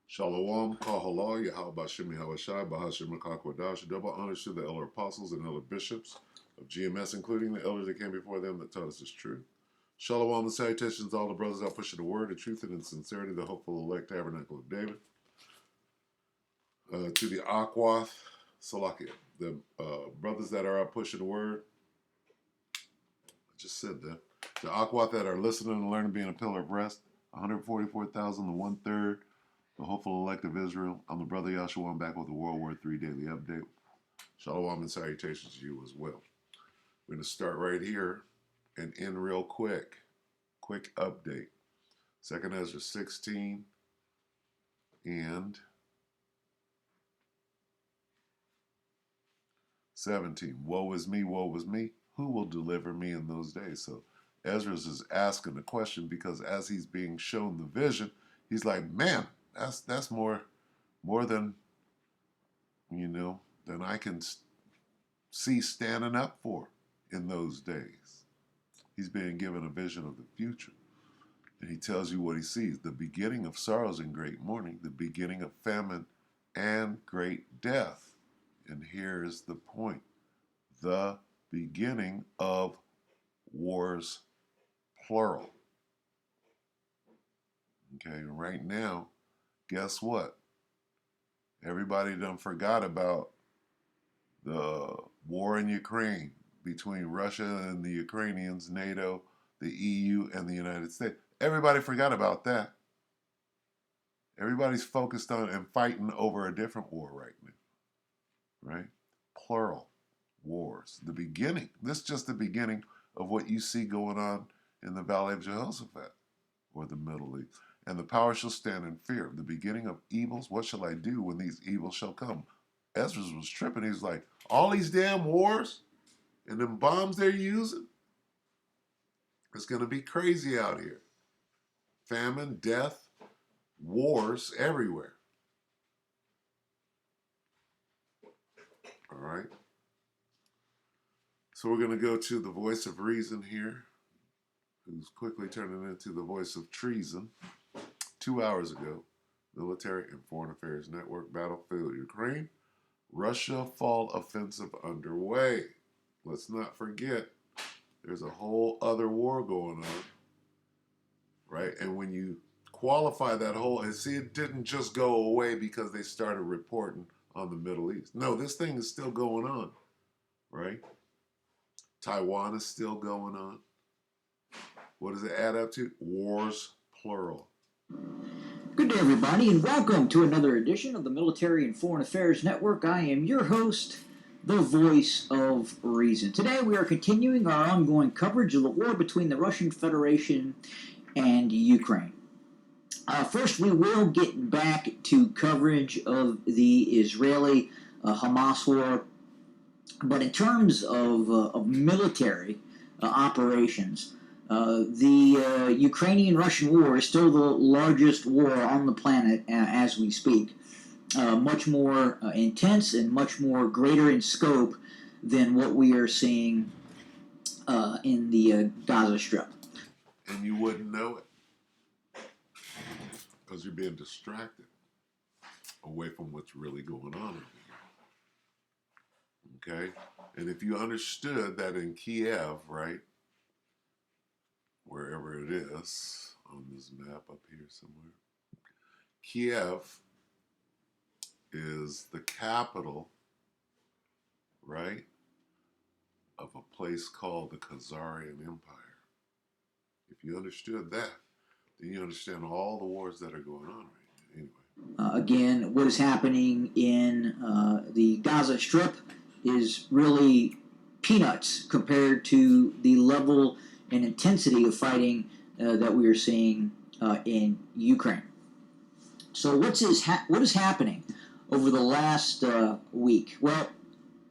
Shalom, Kahala, Yahweh Shemi Hawashai, Bahashim Makakwadash, double honors to the elder apostles and elder bishops of GMS, including the elders that came before them that taught us this truth. Shalom and salutations to all the brothers out pushing the word, the truth, and in sincerity, the hopeful elect tabernacle of David. To the Akwath, Salakia, the brothers that are out pushing the word, I just said that. The Akwath that are listening and learning, being a pillar of rest, 144,000 and one-third. The hopeful elect of Israel. I'm the brother Yahshua. I'm back with the WW3 Daily update. Shalom and salutations to you as well. We're going to start right here and end real quick. Quick update. 2nd Ezra 16 and 17. Woe is me, woe is me. Who will deliver me in those days? So Ezra is asking the question because as he's being shown the vision, he's like, man, that's more than, than I can see standing up for in those days. He's being given a vision of the future. And he tells you what he sees. The beginning of sorrows and great mourning, the beginning of famine and great death. And here's the point. The beginning of wars, plural. Okay, right now, guess what? Everybody done forgot about the war in Ukraine between Russia and the Ukrainians, NATO, the EU, and the United States. Everybody forgot about that. Everybody's focused on and fighting over a different war right now, right? Plural wars. The beginning. This is just the beginning of what you see going on in the Valley of Jehoshaphat or the Middle East. And the power shall stand in fear. The beginning of evils. What shall I do when these evils shall come? Ezra was tripping. He was like, all these damn wars and them bombs they're using, it's going to be crazy out here. Famine, death, wars everywhere. All right. So we're going to go to the voice of reason here, who's quickly turning into the voice of treason. 2 hours ago, Military and Foreign Affairs Network, battlefield Ukraine, Russia fall offensive underway. Let's not forget, there's a whole other war going on, right? And when you qualify that whole, and see, it didn't just go away because they started reporting on the Middle East. No, this thing is still going on, right? Taiwan is still going on. What does it add up to? Wars, plural. Good day, everybody, and welcome to another edition of the Military and Foreign Affairs Network. I am your host, the voice of reason. Today we are continuing our ongoing coverage of the war between the Russian Federation and Ukraine. First, we will get back to coverage of the Israeli Hamas war, but in terms of military operations, the Ukrainian-Russian war is still the largest war on the planet as we speak. Much more intense and much more greater in scope than what we are seeing in the Gaza Strip. And you wouldn't know it because you're being distracted away from what's really going on over here. Okay? And if you understood that in Kiev, right, wherever it is on this map up here somewhere, Kiev is the capital, right, of a place called the Khazarian Empire. If you understood that, then you understand all the wars that are going on right now. Anyway. Again, what is happening in the Gaza Strip is really peanuts compared to the level and intensity of fighting that we are seeing in Ukraine. So what is happening over the last week? Well,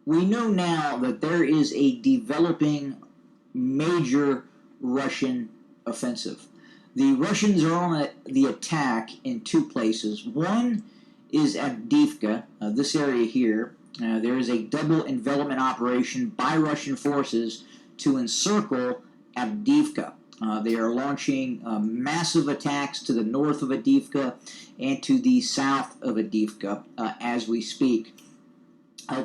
we know now that there is a developing major Russian offensive. The Russians are on the attack in two places. One is at Avdiivka, this area here. There is a double envelopment operation by Russian forces to encircle Avdiivka. They are launching massive attacks to the north of Avdiivka and to the south of Avdiivka as we speak.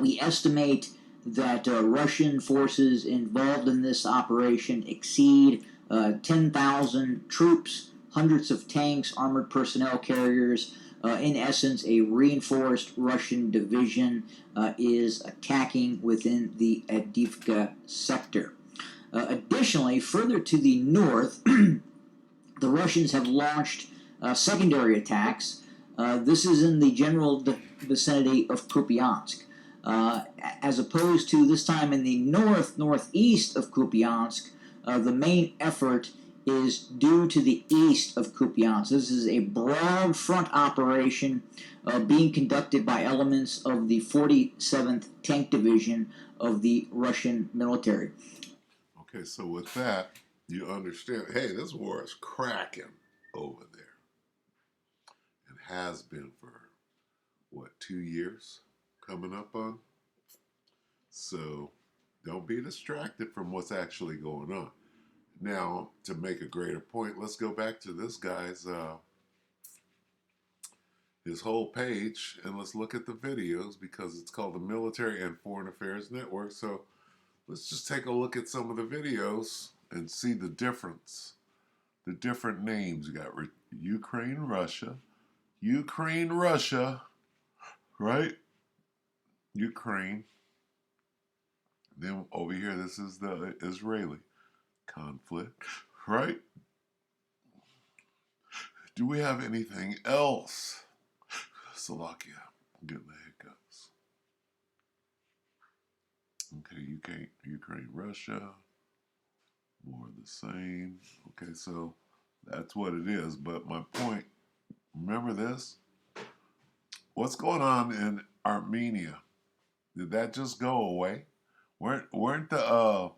We estimate that Russian forces involved in this operation exceed 10,000 troops, hundreds of tanks, armored personnel carriers. In essence, a reinforced Russian division is attacking within the Avdiivka sector. Additionally, further to the north, the Russians have launched secondary attacks. This is in the general vicinity of Kupiansk. As opposed to this time in the northeast of Kupiansk, the main effort is due to the east of Kupiansk. This is a broad front operation being conducted by elements of the 47th Tank Division of the Russian military. Okay, so with that, you understand, hey, this war is cracking over there. And has been for, what, 2 years coming up on? So don't be distracted from what's actually going on. Now, to make a greater point, let's go back to this guy's his whole page and let's look at the videos because it's called the Military and Foreign Affairs Network. So let's just take a look at some of the videos and see the difference. The different names. You got Ukraine, Russia, right? Ukraine. Then over here, this is the Israeli conflict, right? Do we have anything else? Slovakia. I'm getting the hiccups. Okay, Ukraine, Russia. More of the same. Okay, so that's what it is. But my point, remember this? What's going on in Armenia? Did that just go away? Weren't the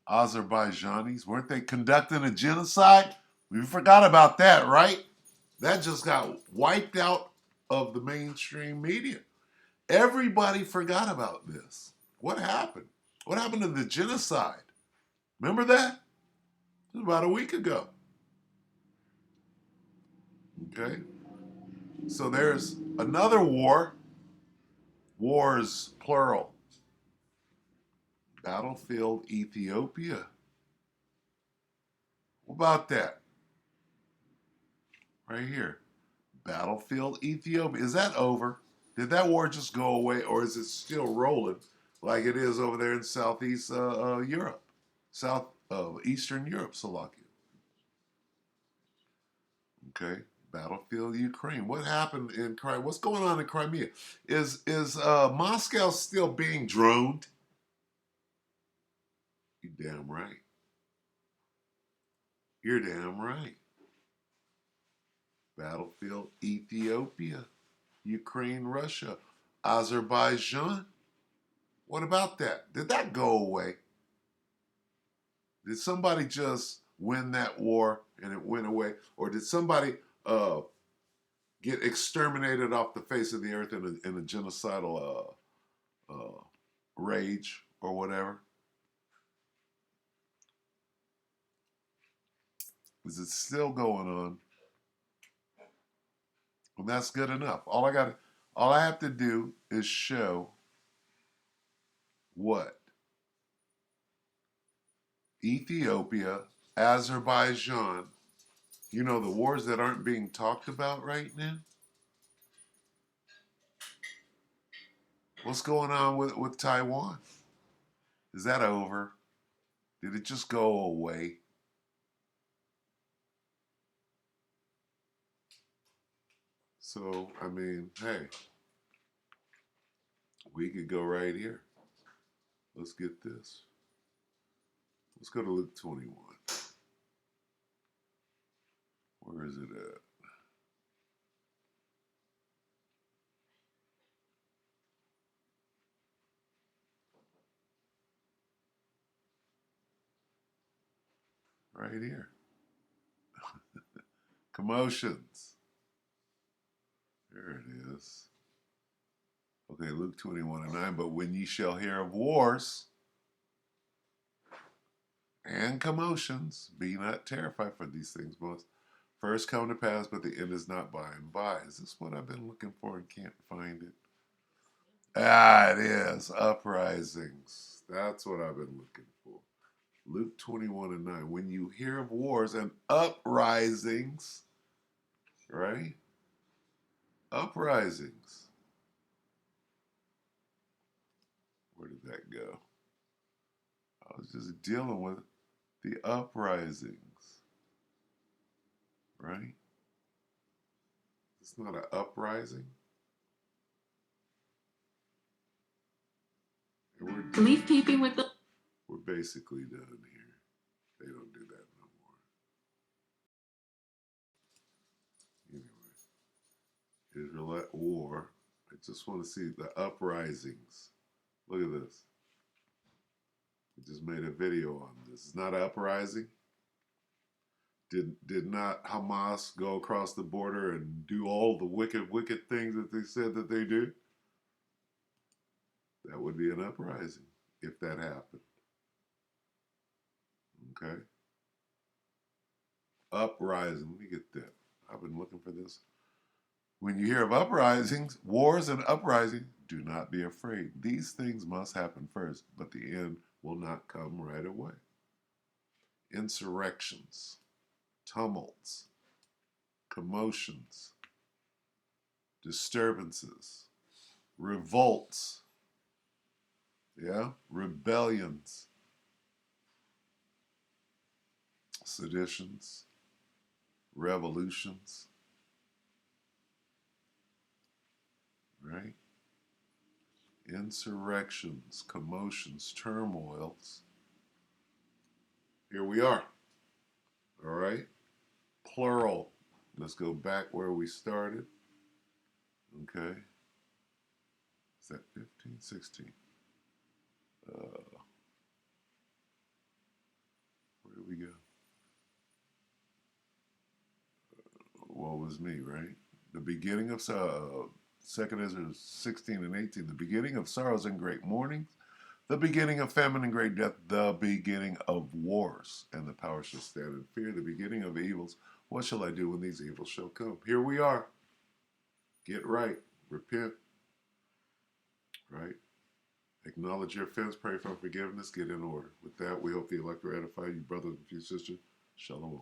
Azerbaijanis, weren't they conducting a genocide? We forgot about that, right? That just got wiped out of the mainstream media. Everybody forgot about this. What happened? What happened to the genocide? Remember that? It was about a week ago. Okay? So there's another war. Wars, plural. Battlefield Ethiopia. What about that? Right here. Battlefield Ethiopia. Is that over? Did that war just go away, or is it still rolling like it is over there in Southeast Europe, Eastern Europe, Slovakia? Okay, Battlefield Ukraine. What happened in Crimea? What's going on in Crimea? Is Moscow still being droned? You damn right. You're damn right. Battlefield Ethiopia, Ukraine, Russia, Azerbaijan. What about that? Did that go away? Did somebody just win that war and it went away? Or did somebody get exterminated off the face of the earth in a genocidal rage or whatever? Is it still going on? And that's good enough. All I have to do is show what? Ethiopia, Azerbaijan, you know, the wars that aren't being talked about right now. What's going on with Taiwan? Is that over? Did it just go away? So, I mean, hey, we could go right here. Let's get this. Let's go to Luke 21. Where is it at? Right here. Commotions. There it is. Okay, Luke 21:9. But when ye shall hear of wars and commotions. Be not terrified, for these things must first come to pass, but the end is not by and by. Is this what I've been looking for and can't find it? Ah, it is. Uprisings. That's what I've been looking for. Luke 21 and 9. When you hear of wars and uprisings, right? Uprisings. Where did that go? I was just dealing with the uprisings, right? It's not an uprising. And Leaf peeping with the. we're basically done here. They don't do that no more. Anyway, Israelite war. I just want to see the uprisings. Look at this. I just made a video on this. It's not an uprising. Did not Hamas go across the border and do all the wicked things that they said that they do? That would be an uprising if that happened. Okay? Uprising. Let me get that. I've been looking for this. When you hear of uprisings, wars and uprisings, do not be afraid. These things must happen first, but the end will not come right away. Insurrections, tumults, commotions, disturbances, revolts, rebellions, seditions, revolutions, right? Insurrections, commotions, turmoils. Here we are. All right? Plural. Let's go back where we started. Okay. Is that 15, 16? Where did we go? Woe is me, right? The beginning of Second Ezra 16 and 18. The beginning of sorrows and great mournings. The beginning of famine and great death. The beginning of wars. And the power shall stand in fear. The beginning of evils. What shall I do when these evils shall come? Here we are. Get right. Repent. Right? Acknowledge your offense. Pray for forgiveness. Get in order. With that, we hope the elect will edify you, brothers and sisters. Shalom.